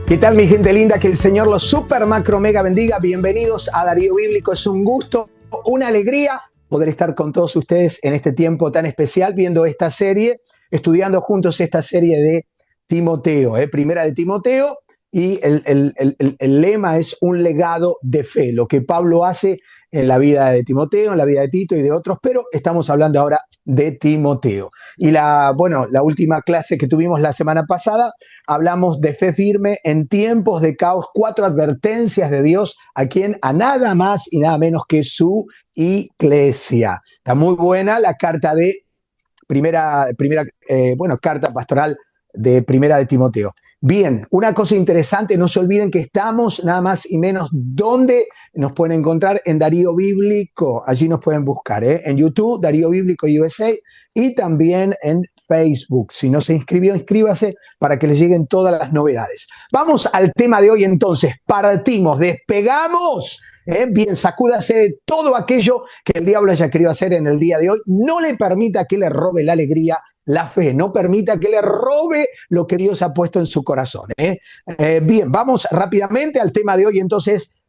¿Qué tal, mi gente linda? Que el Señor los super macro mega bendiga. Bienvenidos a Darío Bíblico. Es un gusto, una alegría poder estar con todos ustedes en este tiempo tan especial, viendo esta serie, estudiando juntos esta serie de Timoteo, primera de Timoteo, y el lema es un legado de fe, lo que Pablo hace en la vida de Timoteo, en la vida de Tito y de otros, pero estamos hablando ahora de Timoteo. Y la última clase que tuvimos la semana pasada, hablamos de fe firme en tiempos de caos, 4 advertencias de Dios a nada más y nada menos que su iglesia. Está muy buena la carta de carta pastoral de primera de Timoteo. Bien, una cosa interesante, no se olviden que estamos nada más y menos donde nos pueden encontrar en Darío Bíblico, allí nos pueden buscar, en YouTube, Darío Bíblico USA, y también en Facebook. Si no se inscribió, inscríbase para que les lleguen todas las novedades. Vamos al tema de hoy entonces, partimos, despegamos. Bien, sacúdase de todo aquello que el diablo haya querido hacer en el día de hoy. No le permita que le robe la alegría, la fe. No permita que le robe lo que Dios ha puesto en su corazón. Bien, vamos rápidamente al tema de hoy. Entonces,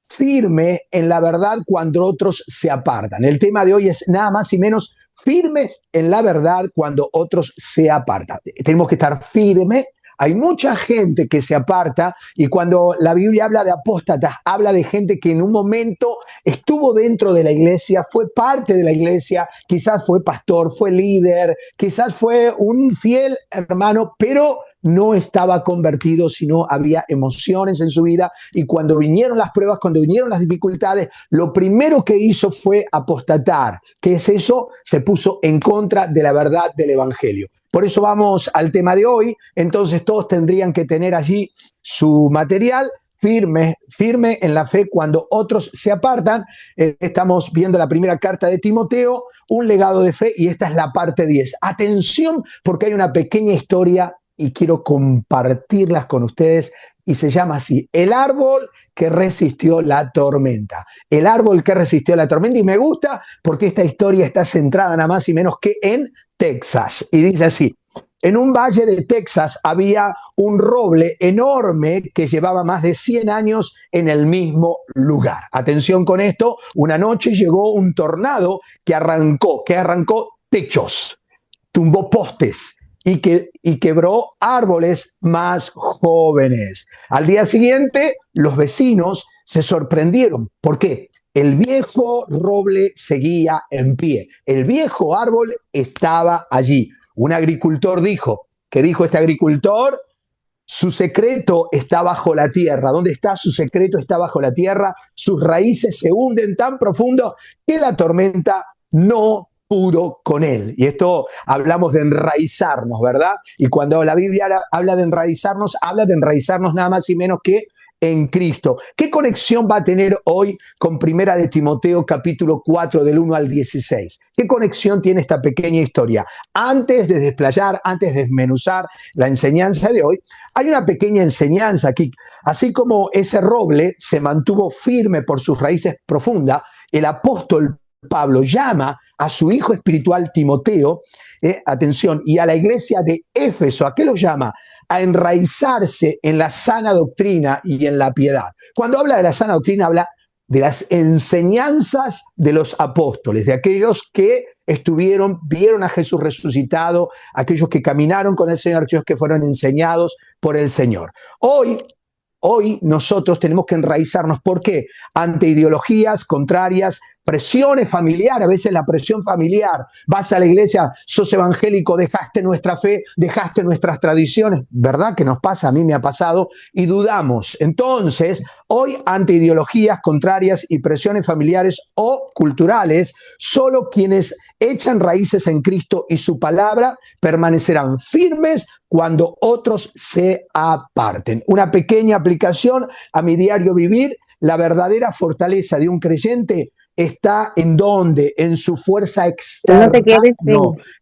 firme en la verdad cuando otros se apartan. El tema de hoy es nada más y menos firmes en la verdad cuando otros se apartan. Tenemos que estar firmes. Hay mucha gente que se aparta, y cuando la Biblia habla de apóstatas, habla de gente que en un momento estuvo dentro de la iglesia, fue parte de la iglesia, quizás fue pastor, fue líder, quizás fue un fiel hermano, pero no estaba convertido, sino había emociones en su vida, y cuando vinieron las pruebas, cuando vinieron las dificultades, lo primero que hizo fue apostatar. ¿Qué es eso? Se puso en contra de la verdad del evangelio. Por eso vamos al tema de hoy. Entonces todos tendrían que tener allí su material, firme en la fe cuando otros se apartan. Estamos viendo la primera carta de Timoteo, un legado de fe, y esta es la parte 10. Atención, porque hay una pequeña historia y quiero compartirlas con ustedes, y se llama así: el árbol que resistió la tormenta. El árbol que resistió la tormenta, y me gusta porque esta historia está centrada nada más y menos que en Texas. Y dice así: en un valle de Texas había un roble enorme que llevaba más de 100 años en el mismo lugar. Atención con esto, una noche llegó un tornado que arrancó techos, tumbó postes y quebró árboles más jóvenes. Al día siguiente, los vecinos se sorprendieron. ¿Por qué? El viejo roble seguía en pie. El viejo árbol estaba allí. Un agricultor dijo, ¿qué dijo este agricultor? Su secreto está bajo la tierra. ¿Dónde está? Su secreto está bajo la tierra. Sus raíces se hunden tan profundo que la tormenta no pudo con él. Y esto hablamos de enraizarnos, ¿verdad? Y cuando la Biblia habla de enraizarnos nada más y menos que en Cristo. ¿Qué conexión va a tener hoy con primera de Timoteo capítulo 4 del 1 al 16? ¿Qué conexión tiene esta pequeña historia? Antes de desplayar, antes de desmenuzar la enseñanza de hoy, hay una pequeña enseñanza aquí. Así como ese roble se mantuvo firme por sus raíces profundas, el apóstol Pablo llama a su hijo espiritual Timoteo, atención, y a la iglesia de Éfeso. ¿A qué lo llama? A enraizarse en la sana doctrina y en la piedad. Cuando habla de la sana doctrina, habla de las enseñanzas de los apóstoles, de aquellos que vieron a Jesús resucitado, aquellos que caminaron con el Señor, aquellos que fueron enseñados por el Señor. Hoy nosotros tenemos que enraizarnos. ¿Por qué? Ante ideologías contrarias, presiones familiares, a veces la presión familiar. Vas a la iglesia, sos evangélico, dejaste nuestra fe, dejaste nuestras tradiciones. ¿Verdad que nos pasa? A mí me ha pasado y dudamos. Entonces, hoy ante ideologías contrarias y presiones familiares o culturales, solo quienes echan raíces en Cristo y su palabra permanecerán firmes cuando otros se aparten. Una pequeña aplicación a mi diario vivir: la verdadera fortaleza de un creyente está ¿en dónde? En su fuerza externa. No te quedes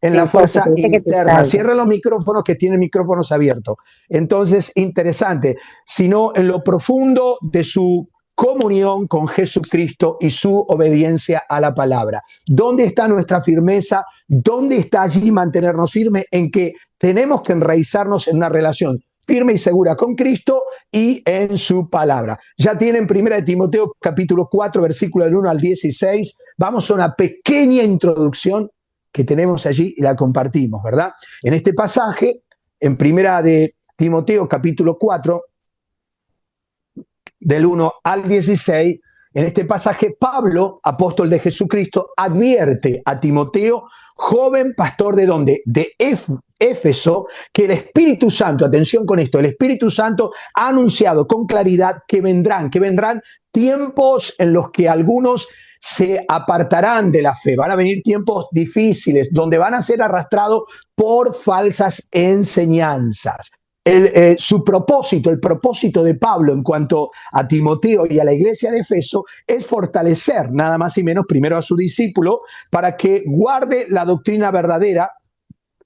en la fuerza interna. Cierra los micrófonos, que tienen micrófonos abiertos. Entonces, interesante. Sino en lo profundo de su comunión con Jesucristo y su obediencia a la palabra. ¿Dónde está nuestra firmeza? ¿Dónde está allí mantenernos firmes? En que tenemos que enraizarnos en una relación firme y segura con Cristo y en su palabra. Ya tienen 1 Timoteo capítulo 4, versículo del 1 al 16. Vamos a una pequeña introducción que tenemos allí y la compartimos, ¿verdad? En este pasaje, en 1 Timoteo capítulo 4, del 1 al 16, en este pasaje Pablo, apóstol de Jesucristo, advierte a Timoteo, joven pastor de ¿dónde? De Éfeso, que el Espíritu Santo, atención con esto, el Espíritu Santo ha anunciado con claridad que vendrán tiempos en los que algunos se apartarán de la fe, van a venir tiempos difíciles donde van a ser arrastrados por falsas enseñanzas. Su propósito, el propósito de Pablo en cuanto a Timoteo y a la iglesia de Efeso es fortalecer nada más y menos primero a su discípulo para que guarde la doctrina verdadera,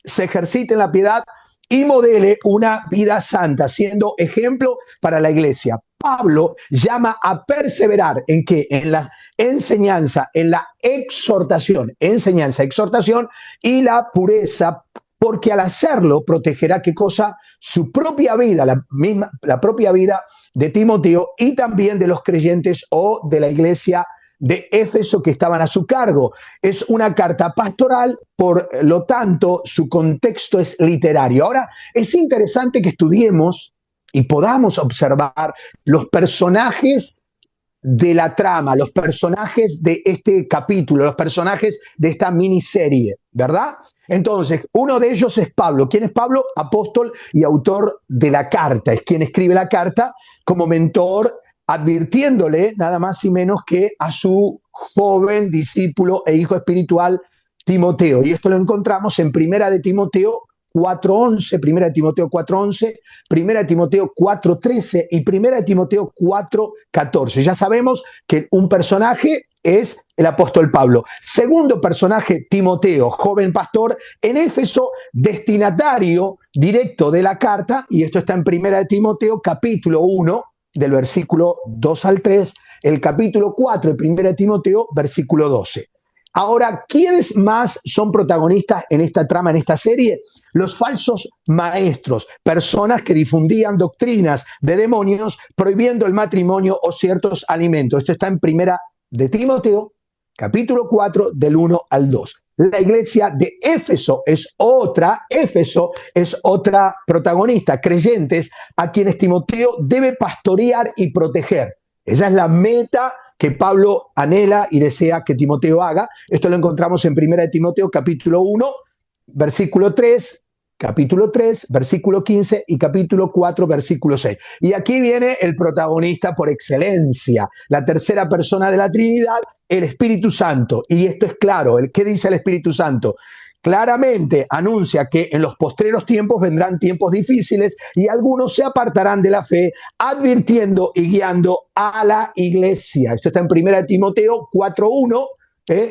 se ejercite en la piedad y modele una vida santa, siendo ejemplo para la iglesia. Pablo llama a perseverar en qué? En la enseñanza, en la exhortación, enseñanza, exhortación y la pureza, porque al hacerlo protegerá ¿qué cosa? Su propia vida, la propia vida de Timoteo y también de los creyentes o de la iglesia de Éfeso que estaban a su cargo. Es una carta pastoral, por lo tanto, su contexto es literario. Ahora, es interesante que estudiemos y podamos observar los personajes de la trama, los personajes de este capítulo, los personajes de esta miniserie, ¿verdad? Entonces, uno de ellos es Pablo. ¿Quién es Pablo? Apóstol y autor de la carta. Es quien escribe la carta como mentor, advirtiéndole nada más y menos que a su joven discípulo e hijo espiritual Timoteo. Y esto lo encontramos en 1 de Timoteo 4:11, 1 de Timoteo 4:11, 1 de Timoteo 4:13 y 1 de Timoteo 4:14. Ya sabemos que un personaje es el apóstol Pablo. Segundo personaje, Timoteo, joven pastor en Éfeso, destinatario directo de la carta, y esto está en 1 de Timoteo capítulo 1, del versículo 2 al 3, el capítulo 4 de 1 de Timoteo, versículo 12. Ahora, ¿quiénes más son protagonistas en esta trama, en esta serie? Los falsos maestros, personas que difundían doctrinas de demonios, prohibiendo el matrimonio o ciertos alimentos. Esto está en 1 de Timoteo, capítulo 4, del 1 al 2. La iglesia de Éfeso es otra protagonista, creyentes a quienes Timoteo debe pastorear y proteger. Esa es la meta que Pablo anhela y desea que Timoteo haga. Esto lo encontramos en 1 de Timoteo capítulo 1, versículo 3, capítulo 3, versículo 15 y capítulo 4, versículo 6. Y aquí viene el protagonista por excelencia, la tercera persona de la Trinidad, el Espíritu Santo. Y esto es claro, ¿qué dice el Espíritu Santo? Claramente anuncia que en los postreros tiempos vendrán tiempos difíciles y algunos se apartarán de la fe, advirtiendo y guiando a la iglesia. Esto está en 1 de Timoteo 4:1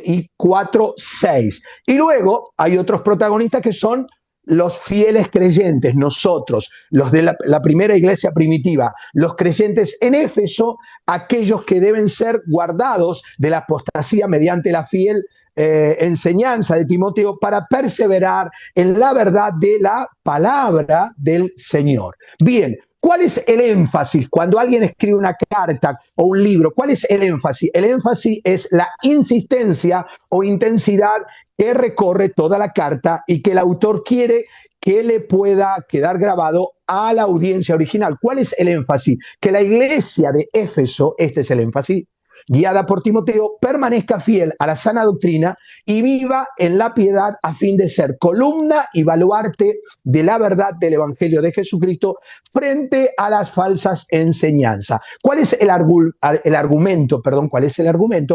y 4:6. Y luego hay otros protagonistas que son los fieles creyentes, nosotros, los de la primera iglesia primitiva, los creyentes en Éfeso, aquellos que deben ser guardados de la apostasía mediante la fiel enseñanza de Timoteo para perseverar en la verdad de la palabra del Señor. Bien, ¿cuál es el énfasis cuando alguien escribe una carta o un libro? ¿Cuál es el énfasis? El énfasis es la insistencia o intensidad que recorre toda la carta y que el autor quiere que le pueda quedar grabado a la audiencia original. ¿Cuál es el énfasis? Que la iglesia de Éfeso, este es el énfasis, guiada por Timoteo, permanezca fiel a la sana doctrina y viva en la piedad a fin de ser columna y baluarte de la verdad del Evangelio de Jesucristo frente a las falsas enseñanzas. ¿Cuál es el argumento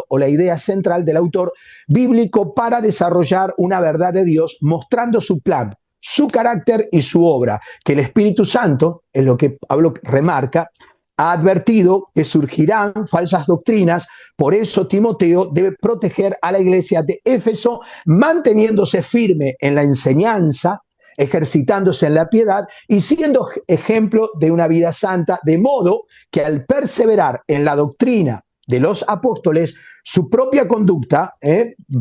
o la idea central del autor bíblico para desarrollar una verdad de Dios mostrando su plan, su carácter y su obra? Que el Espíritu Santo, es lo que Pablo remarca, ha advertido que surgirán falsas doctrinas, por eso Timoteo debe proteger a la iglesia de Éfeso, manteniéndose firme en la enseñanza, ejercitándose en la piedad y siendo ejemplo de una vida santa, de modo que al perseverar en la doctrina de los apóstoles, su propia conducta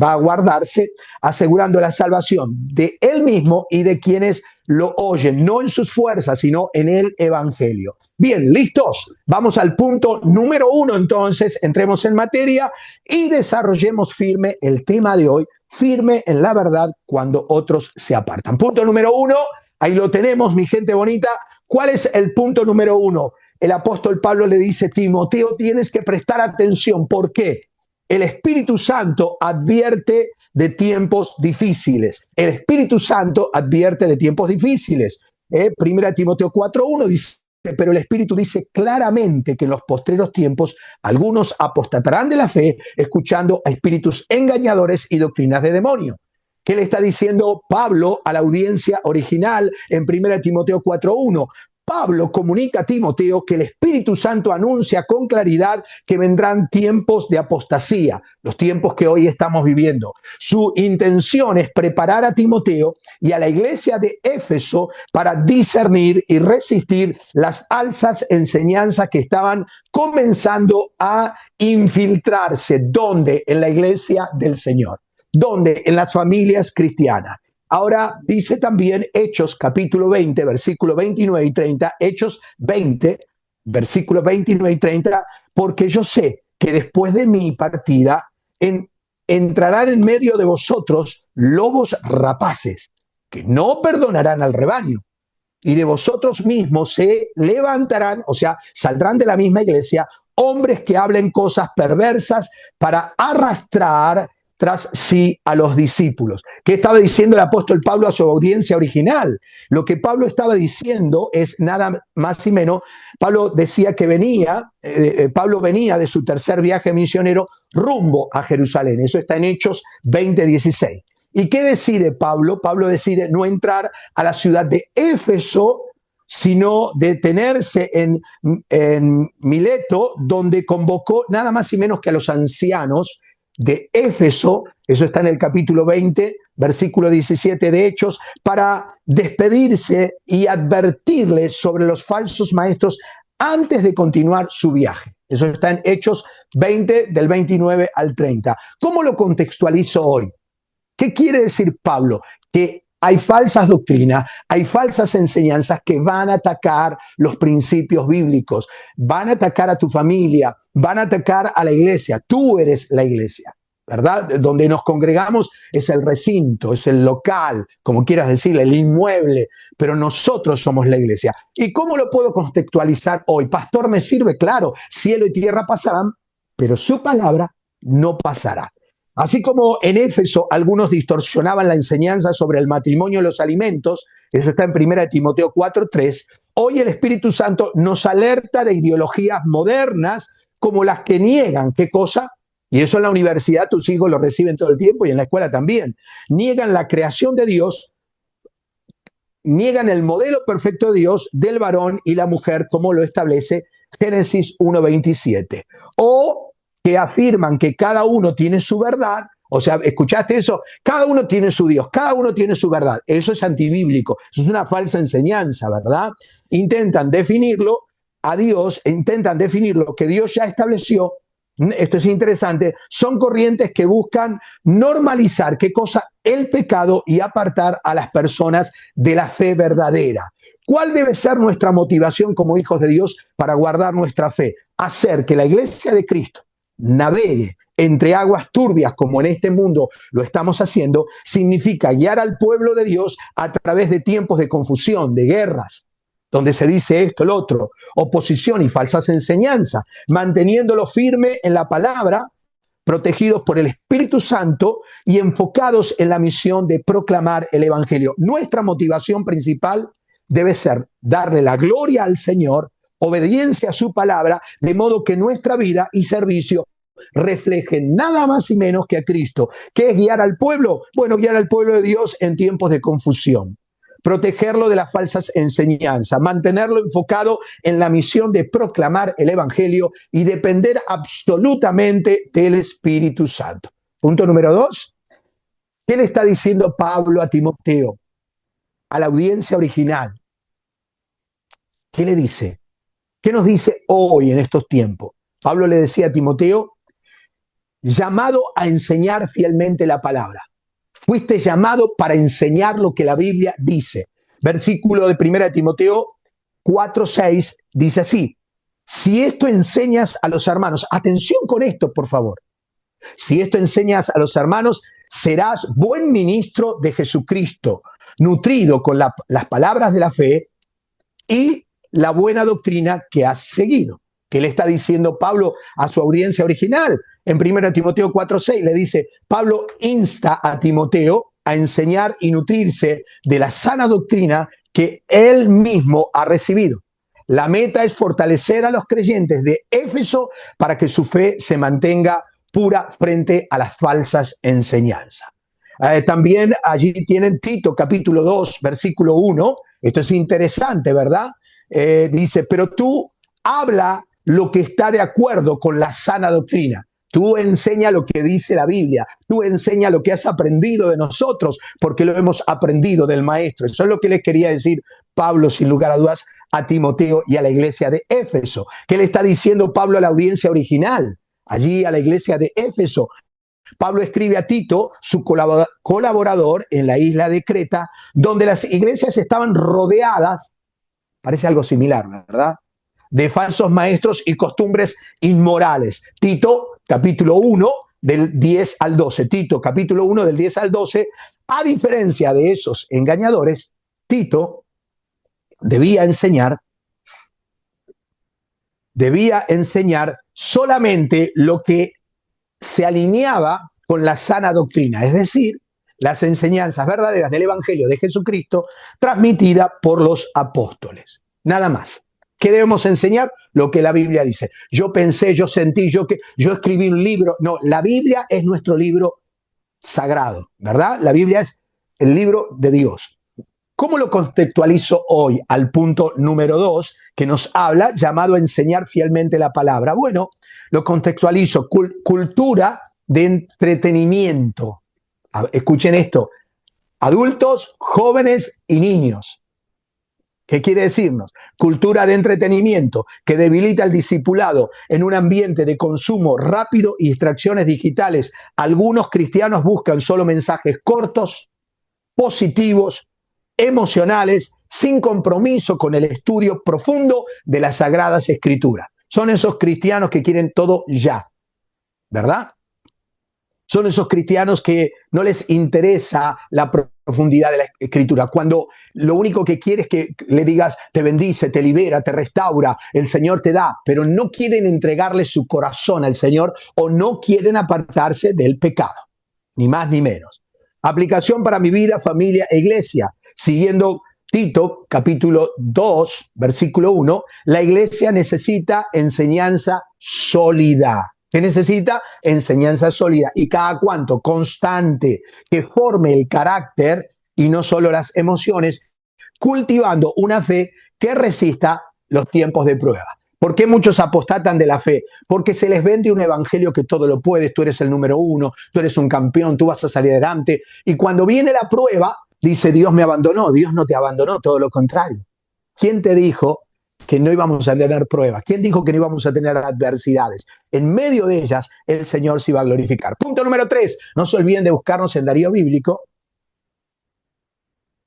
va a guardarse, asegurando la salvación de él mismo y de quienes lo oyen, no en sus fuerzas, sino en el Evangelio. Bien, ¿listos? Vamos al punto número 1, entonces, entremos en materia y desarrollemos firme el tema de hoy, firme en la verdad cuando otros se apartan. Punto número 1, ahí lo tenemos, mi gente bonita. ¿Cuál es el punto número 1? El apóstol Pablo le dice: Timoteo, tienes que prestar atención. ¿Por qué? El Espíritu Santo advierte de tiempos difíciles. El Espíritu Santo advierte de tiempos difíciles. Primera Timoteo 4:1 dice: pero el Espíritu dice claramente que en los postreros tiempos algunos apostatarán de la fe, escuchando a espíritus engañadores y doctrinas de demonio. ¿Qué le está diciendo Pablo a la audiencia original en 1 Timoteo 4:1? Pablo comunica a Timoteo que el Espíritu Santo anuncia con claridad que vendrán tiempos de apostasía, los tiempos que hoy estamos viviendo. Su intención es preparar a Timoteo y a la iglesia de Éfeso para discernir y resistir las falsas enseñanzas que estaban comenzando a infiltrarse. ¿Dónde? En la iglesia del Señor. ¿Dónde? En las familias cristianas. Ahora dice también Hechos capítulo 20, versículo 29 y 30, Hechos 20, versículos 29 y 30, porque yo sé que después de mi partida entrarán en medio de vosotros lobos rapaces, que no perdonarán al rebaño, y de vosotros mismos se levantarán, o sea, saldrán de la misma iglesia, hombres que hablen cosas perversas para arrastrar tras sí a los discípulos. ¿Qué estaba diciendo el apóstol Pablo a su audiencia original? Lo que Pablo estaba diciendo es nada más y menos. Pablo decía que Pablo venía de su tercer viaje misionero rumbo a Jerusalén. Eso está en Hechos 20:16. ¿Y qué decide Pablo? Pablo decide no entrar a la ciudad de Éfeso, sino detenerse en Mileto, donde convocó nada más y menos que a los ancianos de Éfeso, eso está en el capítulo 20, versículo 17 de Hechos, para despedirse y advertirles sobre los falsos maestros antes de continuar su viaje. Eso está en Hechos 20, del 29 al 30. ¿Cómo lo contextualizo hoy? ¿Qué quiere decir Pablo? Que hay falsas doctrinas, hay falsas enseñanzas que van a atacar los principios bíblicos, van a atacar a tu familia, van a atacar a la iglesia. Tú eres la iglesia, ¿verdad? Donde nos congregamos es el recinto, es el local, como quieras decirle, el inmueble, pero nosotros somos la iglesia. ¿Y cómo lo puedo contextualizar hoy? Pastor, me sirve, claro, cielo y tierra pasarán, pero su palabra no pasará. Así como en Éfeso algunos distorsionaban la enseñanza sobre el matrimonio y los alimentos, eso está en 1 Timoteo 4:3, hoy el Espíritu Santo nos alerta de ideologías modernas como las que niegan, ¿qué cosa? Y eso en la universidad tus hijos lo reciben todo el tiempo y en la escuela también. Niegan la creación de Dios, niegan el modelo perfecto de Dios del varón y la mujer como lo establece Génesis 1:27. O que afirman que cada uno tiene su verdad, o sea, ¿escuchaste eso? Cada uno tiene su Dios, cada uno tiene su verdad. Eso es antibíblico, eso es una falsa enseñanza, ¿verdad? Intentan definirlo a Dios, intentan definir lo que Dios ya estableció. Esto es interesante, son corrientes que buscan normalizar, ¿qué cosa? El pecado y apartar a las personas de la fe verdadera. ¿Cuál debe ser nuestra motivación como hijos de Dios para guardar nuestra fe? Hacer que la iglesia de Cristo navegue entre aguas turbias como en este mundo lo estamos haciendo, significa guiar al pueblo de Dios a través de tiempos de confusión, de guerras, donde se dice esto, lo otro, oposición y falsas enseñanzas, manteniéndolo firme en la palabra, protegidos por el Espíritu Santo y enfocados en la misión de proclamar el Evangelio. Nuestra motivación principal debe ser darle la gloria al Señor, obediencia a su palabra, de modo que nuestra vida y servicio reflejen nada más y menos que a Cristo. ¿Qué es guiar al pueblo? Bueno, guiar al pueblo de Dios en tiempos de confusión. Protegerlo de las falsas enseñanzas, mantenerlo enfocado en la misión de proclamar el Evangelio y depender absolutamente del Espíritu Santo. Punto número 2. ¿Qué le está diciendo Pablo a Timoteo? A la audiencia original. ¿Qué le dice? ¿Qué nos dice hoy en estos tiempos? Pablo le decía a Timoteo, llamado a enseñar fielmente la palabra. Fuiste llamado para enseñar lo que la Biblia dice. Versículo de 1 Timoteo 4:6 dice así, si esto enseñas a los hermanos, atención con esto, por favor. Si esto enseñas a los hermanos, serás buen ministro de Jesucristo, nutrido con las palabras de la fe y la buena doctrina que has seguido. ¿Qué le está diciendo Pablo a su audiencia original? En 1 Timoteo 4:6 le dice, Pablo insta a Timoteo a enseñar y nutrirse de la sana doctrina que él mismo ha recibido. La meta es fortalecer a los creyentes de Éfeso para que su fe se mantenga pura frente a las falsas enseñanzas. También allí tienen Tito capítulo 2, versículo 1. Esto es interesante, ¿verdad? Dice, pero tú habla lo que está de acuerdo con la sana doctrina. Tú enseña lo que dice la Biblia, tú enseña lo que has aprendido de nosotros, porque lo hemos aprendido del Maestro. Eso es lo que les quería decir Pablo, sin lugar a dudas, a Timoteo y a la iglesia de Éfeso. ¿Qué le está diciendo Pablo a la audiencia original? Allí a la iglesia de Éfeso. Pablo escribe a Tito, su colaborador en la isla de Creta, donde las iglesias estaban rodeadas, parece algo similar, ¿verdad?, de falsos maestros y costumbres inmorales. Tito, capítulo 1, del 10 al 12. Tito, capítulo 1, del 10 al 12. A diferencia de esos engañadores, Tito debía enseñar solamente lo que se alineaba con la sana doctrina, es decir, las enseñanzas verdaderas del Evangelio de Jesucristo transmitida por los apóstoles. Nada más. ¿Qué debemos enseñar? Lo que la Biblia dice. Yo pensé, yo sentí, yo escribí un libro. No, la Biblia es nuestro libro sagrado, ¿verdad? La Biblia es el libro de Dios. ¿Cómo lo contextualizo hoy? Al punto número 2, que nos habla, llamado a enseñar fielmente la palabra. Bueno, lo contextualizo, cultura de entretenimiento. Escuchen esto, adultos, jóvenes y niños. ¿Qué quiere decirnos? Cultura de entretenimiento que debilita al discipulado en un ambiente de consumo rápido y distracciones digitales. Algunos cristianos buscan solo mensajes cortos, positivos, emocionales, sin compromiso con el estudio profundo de las Sagradas Escrituras. Son esos cristianos que quieren todo ya, ¿verdad? Son esos cristianos que no les interesa la profundidad de la Escritura. Cuando lo único que quiere es que le digas, te bendice, te libera, te restaura, el Señor te da, pero no quieren entregarle su corazón al Señor o no quieren apartarse del pecado, ni más ni menos. Aplicación para mi vida, familia e iglesia. Siguiendo Tito, capítulo 2, versículo 1, la iglesia necesita enseñanza sólida. ¿Qué necesita? Enseñanza sólida. ¿Y cada cuánto? Constante, que forme el carácter y no solo las emociones, cultivando una fe que resista los tiempos de prueba. ¿Por qué muchos apostatan de la fe? Porque se les vende un evangelio que todo lo puedes, tú eres el número uno, tú eres un campeón, tú vas a salir adelante. Y cuando viene la prueba, dice, Dios me abandonó. Dios no te abandonó, todo lo contrario. ¿Quién te dijo que no íbamos a tener pruebas? ¿Quién dijo que no íbamos a tener adversidades? En medio de ellas, el Señor se iba a glorificar. Punto número 3. No se olviden de buscarnos en Darío Bíblico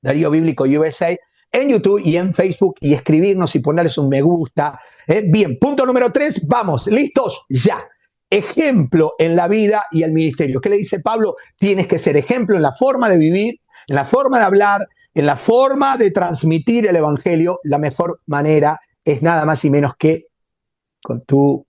USA, en YouTube y en Facebook, y escribirnos y ponerles un me gusta. Bien, punto número 3, vamos, listos, ya. Ejemplo en la vida y el ministerio. ¿Qué le dice Pablo? Tienes que ser ejemplo en la forma de vivir, en la forma de hablar, en la forma de transmitir el evangelio. La mejor manera es nada más y menos que con tu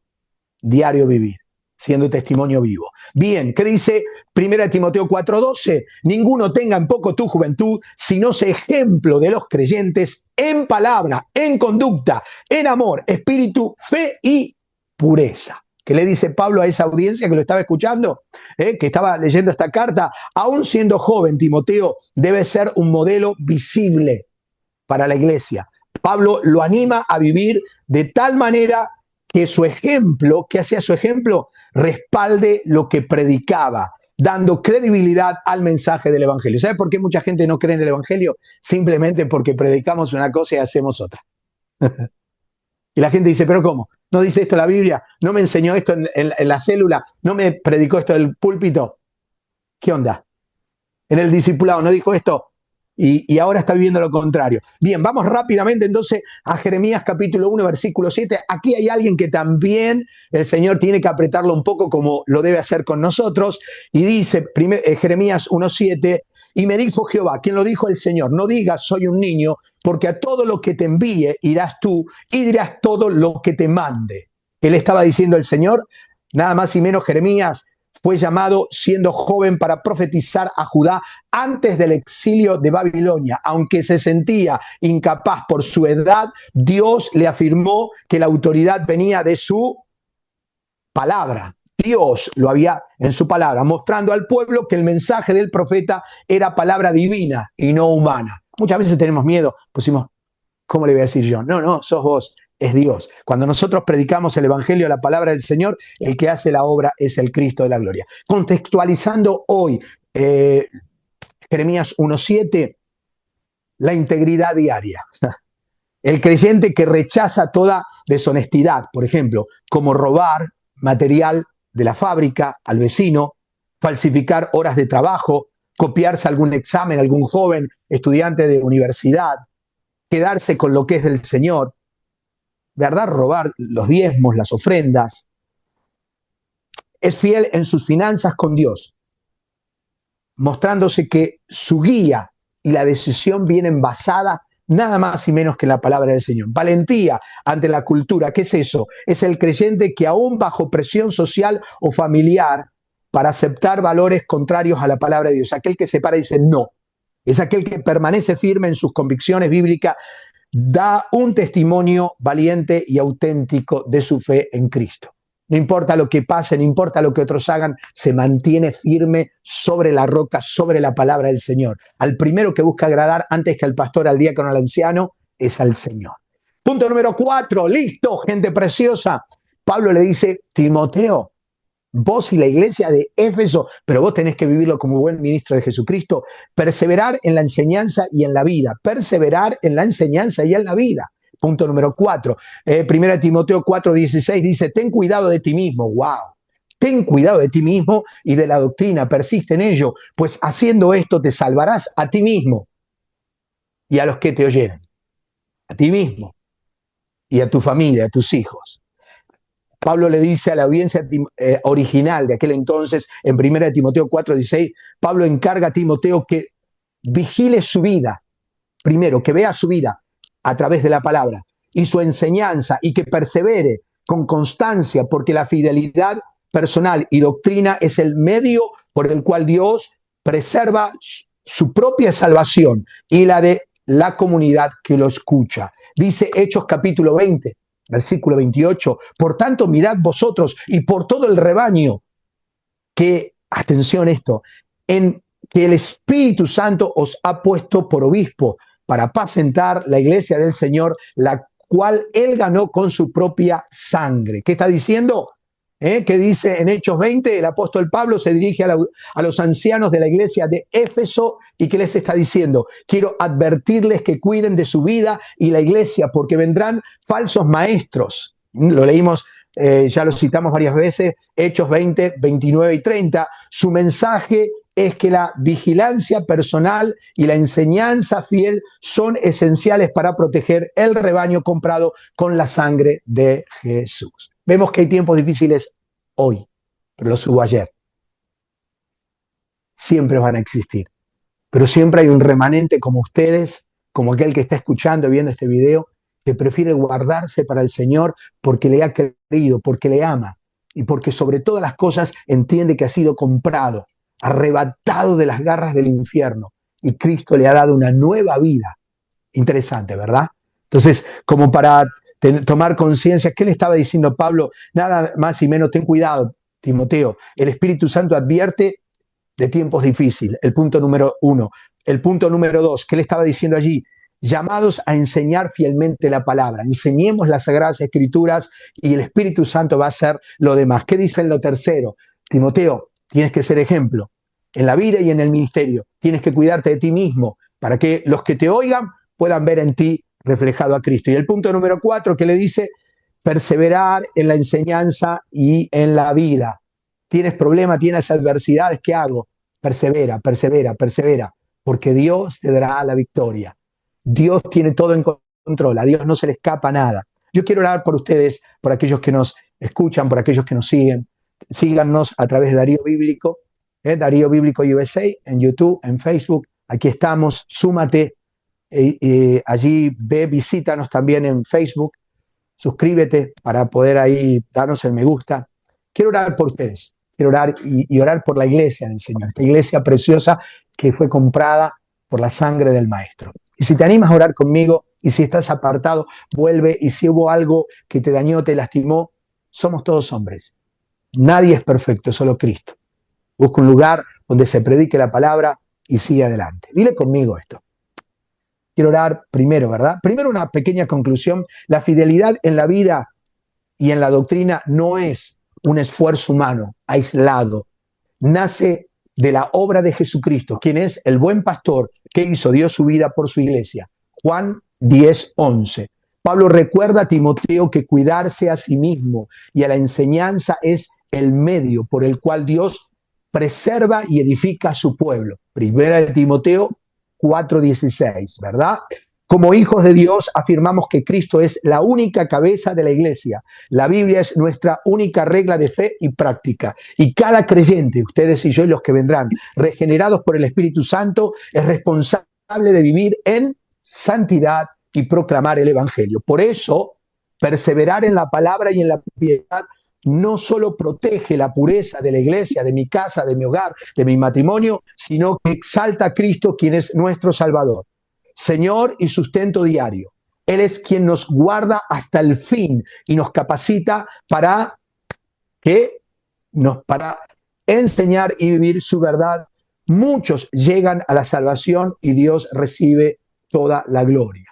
diario vivir, siendo testimonio vivo. Bien, ¿qué dice 1 Timoteo 4:12? Ninguno tenga en poco tu juventud, sino sé ejemplo de los creyentes en palabra, en conducta, en amor, espíritu, fe y pureza. ¿Qué le dice Pablo a esa audiencia que lo estaba escuchando? Que estaba leyendo esta carta. Aún siendo joven, Timoteo debe ser un modelo visible para la iglesia. Pablo lo anima a vivir de tal manera que su ejemplo, ¿qué hacía su ejemplo? Respalde lo que predicaba, dando credibilidad al mensaje del evangelio. ¿Sabe por qué mucha gente no cree en el evangelio? Simplemente porque predicamos una cosa y hacemos otra. Y la gente dice, ¿pero cómo? ¿No dice esto la Biblia? ¿No me enseñó esto en la célula? ¿No me predicó esto del púlpito? ¿Qué onda? En el discipulado, ¿no dijo esto? Y ahora está viviendo lo contrario. Bien, vamos rápidamente entonces a Jeremías capítulo 1, versículo 7. Aquí hay alguien que también el Señor tiene que apretarlo un poco como lo debe hacer con nosotros. Y dice Jeremías 1, 7, y me dijo Jehová, ¿quién lo dijo? El Señor, no digas soy un niño, porque a todo lo que te envíe irás tú y dirás todo lo que te mande. ¿Qué le estaba diciendo el Señor? Nada más y menos Jeremías fue llamado siendo joven para profetizar a Judá antes del exilio de Babilonia. Aunque se sentía incapaz por su edad, Dios le afirmó que la autoridad venía de su palabra. Dios lo había en su palabra, mostrando al pueblo que el mensaje del profeta era palabra divina y no humana. Muchas veces tenemos miedo, pusimos, ¿cómo le voy a decir yo? No, no, sos vos, es Dios. Cuando nosotros predicamos el Evangelio, la palabra del Señor, el que hace la obra es el Cristo de la gloria. Contextualizando hoy Jeremías 1:7, la integridad diaria. El creyente que rechaza toda deshonestidad, por ejemplo, como robar material de la fábrica al vecino, falsificar horas de trabajo, copiarse algún examen, algún joven estudiante de universidad, quedarse con lo que es del Señor, ¿verdad? Robar los diezmos, las ofrendas. Es fiel en sus finanzas con Dios, mostrándose que su guía y la decisión vienen basadas nada más y menos que en la palabra del Señor. Valentía ante la cultura, ¿qué es eso? Es el creyente que aún bajo presión social o familiar para aceptar valores contrarios a la palabra de Dios, aquel que se para y dice no, es aquel que permanece firme en sus convicciones bíblicas, da un testimonio valiente y auténtico de su fe en Cristo. No importa lo que pase, no importa lo que otros hagan, se mantiene firme sobre la roca, sobre la palabra del Señor. Al primero que busca agradar antes que al pastor, al diácono, al anciano, es al Señor. Punto número 4, listo, gente preciosa. Pablo le dice, Timoteo, vos y la iglesia de Éfeso, pero vos tenés que vivirlo como buen ministro de Jesucristo, perseverar en la enseñanza y en la vida, perseverar en la enseñanza y en la vida. Punto número 4, 1 Timoteo 4:16 dice, ten cuidado de ti mismo, wow, ten cuidado de ti mismo y de la doctrina, persiste en ello, pues haciendo esto te salvarás a ti mismo y a los que te oyeren, a ti mismo y a tu familia, a tus hijos. Pablo le dice a la audiencia original de aquel entonces, en 1 Timoteo 4:16, Pablo encarga a Timoteo que vigile su vida, primero, que vea su vida a través de la palabra y su enseñanza y que persevere con constancia, porque la fidelidad personal y doctrina es el medio por el cual Dios preserva su propia salvación y la de la comunidad que lo escucha. Dice Hechos capítulo 20, versículo 28, por tanto mirad vosotros y por todo el rebaño que, atención esto, en que el Espíritu Santo os ha puesto por obispo para apacentar la iglesia del Señor, la cual él ganó con su propia sangre. ¿Qué está diciendo? ¿Qué dice en Hechos 20? El apóstol Pablo se dirige a los ancianos de la iglesia de Éfeso y ¿qué les está diciendo? Quiero advertirles que cuiden de su vida y la iglesia porque vendrán falsos maestros. Lo leímos, ya lo citamos varias veces, Hechos 20, 29 y 30. Su mensaje es que la vigilancia personal y la enseñanza fiel son esenciales para proteger el rebaño comprado con la sangre de Jesús. Vemos que hay tiempos difíciles hoy, pero los hubo ayer. Siempre van a existir, pero siempre hay un remanente como ustedes, como aquel que está escuchando y viendo este video, que prefiere guardarse para el Señor porque le ha querido, porque le ama y porque sobre todas las cosas entiende que ha sido comprado, arrebatado de las garras del infierno y Cristo le ha dado una nueva vida. Interesante, ¿verdad? Entonces, como para tomar conciencia, ¿qué le estaba diciendo Pablo? Nada más y menos, ten cuidado, Timoteo. El Espíritu Santo advierte de tiempos difíciles. El punto número 1. El punto número 2, ¿qué le estaba diciendo allí? Llamados a enseñar fielmente la palabra. Enseñemos las Sagradas Escrituras y el Espíritu Santo va a hacer lo demás. ¿Qué dice en lo tercero? Timoteo, tienes que ser ejemplo en la vida y en el ministerio. Tienes que cuidarte de ti mismo para que los que te oigan puedan ver en ti reflejado a Cristo. Y el punto número 4 que le dice, perseverar en la enseñanza y en la vida. Tienes problemas, tienes adversidades, ¿qué hago? Persevera, persevera, persevera, porque Dios te dará la victoria. Dios tiene todo en control, a Dios no se le escapa nada. Yo quiero orar por ustedes, por aquellos que nos escuchan, por aquellos que nos siguen. Síganos a través de Darío Bíblico, Darío Bíblico USA, en YouTube, en Facebook. Aquí estamos, súmate, allí visítanos también en Facebook, suscríbete para poder ahí darnos el me gusta. Quiero orar por ustedes, quiero orar y orar por la iglesia del Señor, esta iglesia preciosa que fue comprada por la sangre del Maestro. Y si te animas a orar conmigo, y si estás apartado, vuelve, y si hubo algo que te dañó, te lastimó, somos todos hombres. Nadie es perfecto, solo Cristo. Busca un lugar donde se predique la palabra y sigue adelante. Dile conmigo esto. Quiero orar primero, ¿verdad? Primero una pequeña conclusión. La fidelidad en la vida y en la doctrina no es un esfuerzo humano aislado. Nace de la obra de Jesucristo, quien es el buen pastor que hizo, dio su vida por su iglesia. Juan 10:11. Pablo recuerda a Timoteo que cuidarse a sí mismo y a la enseñanza es el medio por el cual Dios preserva y edifica a su pueblo. Primera de Timoteo 4:16, ¿verdad? Como hijos de Dios afirmamos que Cristo es la única cabeza de la iglesia. La Biblia es nuestra única regla de fe y práctica. Y cada creyente, ustedes y yo y los que vendrán, regenerados por el Espíritu Santo, es responsable de vivir en santidad y proclamar el Evangelio. Por eso, perseverar en la palabra y en la piedad no solo protege la pureza de la iglesia, de mi casa, de mi hogar, de mi matrimonio, sino que exalta a Cristo, quien es nuestro Salvador, Señor y sustento diario. Él es quien nos guarda hasta el fin y nos capacita para enseñar y vivir su verdad. Muchos llegan a la salvación y Dios recibe toda la gloria.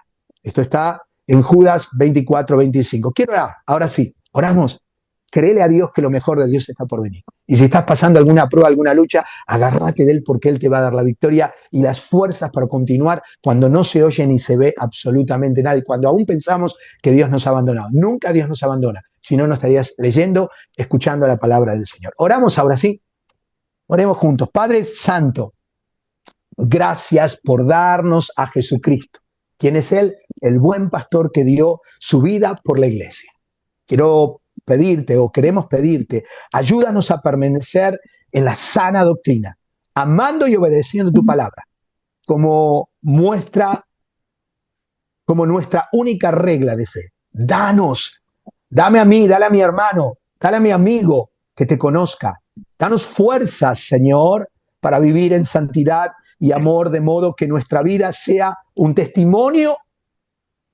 Esto está en Judas 24:25. Quiero orar, ahora sí, oramos. Créele a Dios que lo mejor de Dios está por venir. Y si estás pasando alguna prueba, alguna lucha, agárrate de Él porque Él te va a dar la victoria y las fuerzas para continuar cuando no se oye ni se ve absolutamente nada. Y cuando aún pensamos que Dios nos ha abandonado. Nunca Dios nos abandona. Si no, no estarías leyendo, escuchando la palabra del Señor. Oramos ahora sí. Oremos juntos. Padre Santo, gracias por darnos a Jesucristo. ¿Quién es Él? El buen pastor que dio su vida por la iglesia. Quiero pedirte o queremos pedirte, ayúdanos a permanecer en la sana doctrina, amando y obedeciendo tu palabra, como nuestra única regla de fe. Dame a mí, dale a mi hermano, dale a mi amigo que te conozca. Danos fuerzas, Señor, para vivir en santidad y amor, de modo que nuestra vida sea un testimonio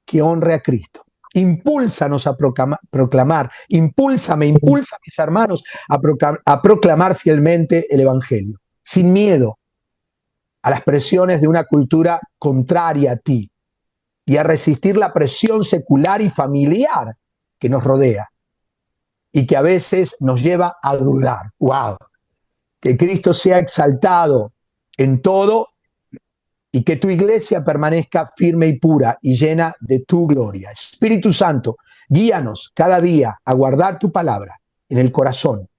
que honre a Cristo. Impúlsanos a proclamar, impulsa a mis hermanos a proclamar fielmente el Evangelio, sin miedo a las presiones de una cultura contraria a ti y a resistir la presión secular y familiar que nos rodea y que a veces nos lleva a dudar. ¡Wow! Que Cristo sea exaltado en todo y que tu iglesia permanezca firme y pura y llena de tu gloria. Espíritu Santo, guíanos cada día a guardar tu palabra en el corazón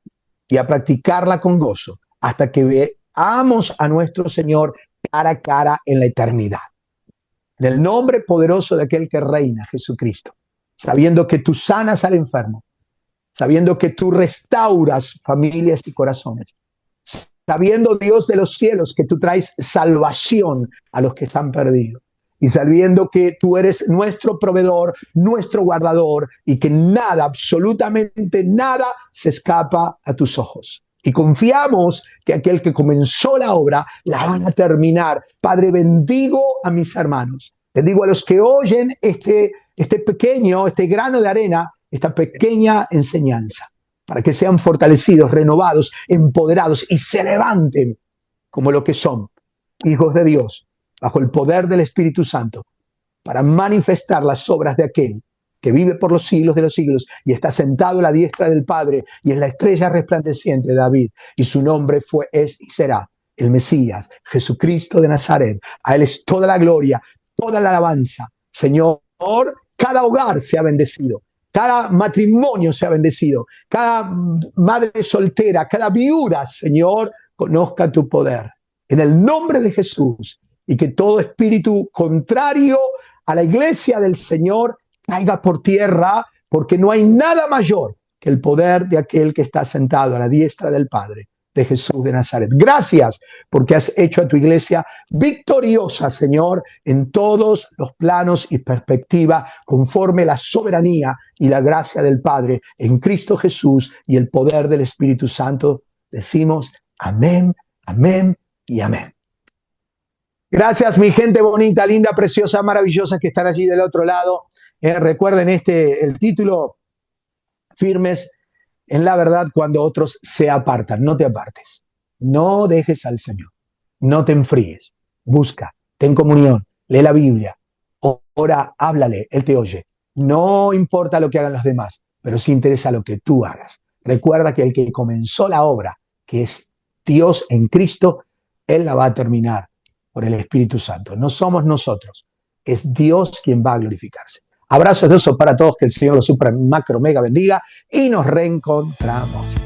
y a practicarla con gozo hasta que veamos a nuestro Señor cara a cara en la eternidad. En el nombre poderoso de aquel que reina, Jesucristo, sabiendo que tú sanas al enfermo, sabiendo que tú restauras familias y corazones, sabiendo, Dios de los cielos, que tú traes salvación a los que están perdidos. Y sabiendo que tú eres nuestro proveedor, nuestro guardador, y que nada, absolutamente nada, se escapa a tus ojos. Y confiamos que aquel que comenzó la obra la van a terminar. Padre, bendigo a mis hermanos. Bendigo a los que oyen este grano de arena, esta pequeña enseñanza, para que sean fortalecidos, renovados, empoderados y se levanten como lo que son, hijos de Dios, bajo el poder del Espíritu Santo, para manifestar las obras de aquel que vive por los siglos de los siglos y está sentado a la diestra del Padre y es la estrella resplandeciente de David, y su nombre es y será el Mesías, Jesucristo de Nazaret. A Él es toda la gloria, toda la alabanza. Señor, cada hogar sea bendecido, cada matrimonio sea bendecido, cada madre soltera, cada viuda, Señor, conozca tu poder. En el nombre de Jesús, y que todo espíritu contrario a la iglesia del Señor caiga por tierra, porque no hay nada mayor que el poder de aquel que está sentado a la diestra del Padre, de Jesús de Nazaret. Gracias porque has hecho a tu iglesia victoriosa, Señor, en todos los planos y perspectivas, conforme la soberanía y la gracia del Padre en Cristo Jesús y el poder del Espíritu Santo. Decimos amén, amén y amén. Gracias, mi gente bonita, linda, preciosa, maravillosa que están allí del otro lado. Recuerden el título, firmes en la verdad cuando otros se apartan. No te apartes, no dejes al Señor, no te enfríes, busca, ten comunión, lee la Biblia, ora, háblale, Él te oye. No importa lo que hagan los demás, pero sí interesa lo que tú hagas. Recuerda que el que comenzó la obra, que es Dios en Cristo, Él la va a terminar por el Espíritu Santo. No somos nosotros, es Dios quien va a glorificarse. Abrazos de oso para todos, que el Señor los super macro mega bendiga y nos reencontramos.